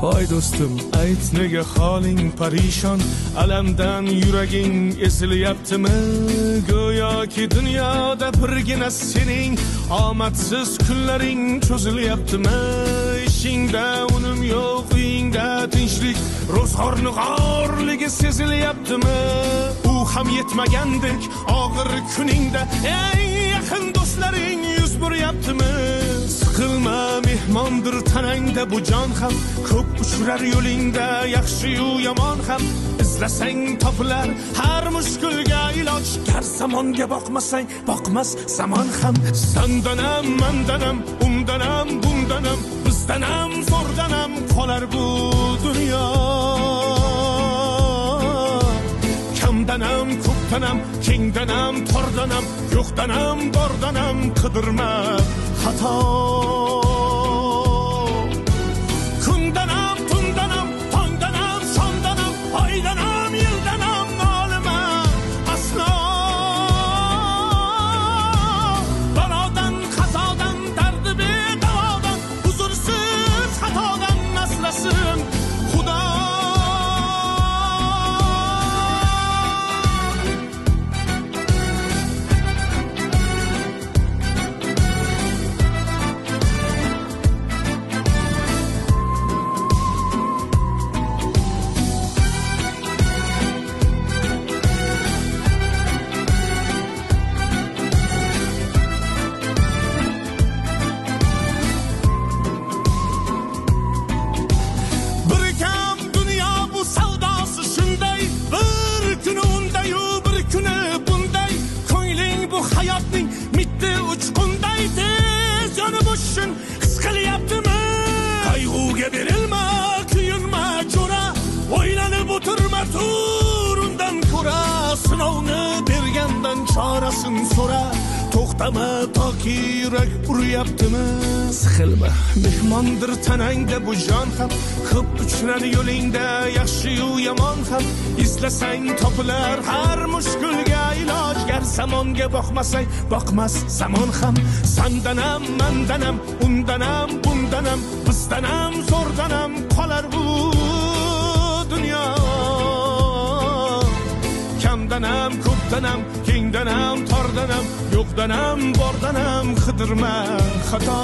Voy do'stim, ayt nega holing parishon, alamdan yuraging esilyaptimi? Go'yoki dunyoda birgina sening omadsiz kunlaring cho'zilyaptimi? Ishingda unum yo'q, uyingda tinchlik, ro'zg'orning g'orligi sezilyaptimi? U ham yetmagandek og'ir kuningda eng yaqin do'stlaring yuz buryaptimi? Siqilma, mehmondir tanangda bu jon ham, ko'p uchrar yo'lingda yaxshi-yu yomon ham. Izlasang topilar har mushkulga iloj, gar zamonga boqmasang boqmas zamon ham. Sandanam, mandanam, undanam, bundanam, bizdanam, zo'rdanam qolar bu dunyo. Kamdanam, ko'pdanam, kengdanam, tordanam, yo'qdanam, bordanam, qidirma xato. Kundanam, tundanam, tongdanam, sondanam, oydanam, yildanam nolima aslo. Balodan, qazodan, dardi bedavodan, huzursiz xatodan asrasin Xudo. Qayg'uga berilma, kuyinma jo'ra, o'ylanib o'tirma, turundan ko'ra, sinovni bergandan chorasin so'ra. To'xtama toki yurak uryaptimi? Siqilma, mehmondir tanangda bu jon ham, ko'p uchrar yo'lingda yaxshi-yu yomon ham. Izlasang topilar har mushkulga iloj, gar zamonga boqmasang boqmas zamon ham. Sandanam, mandanam, undanam, bundanam, bizdanam, zo'rdanam qolar bu dunyo. Kamdanam, ko'pdanam, kengdanam, tordanam, yo'qdanam, bordanam, qidirma xato.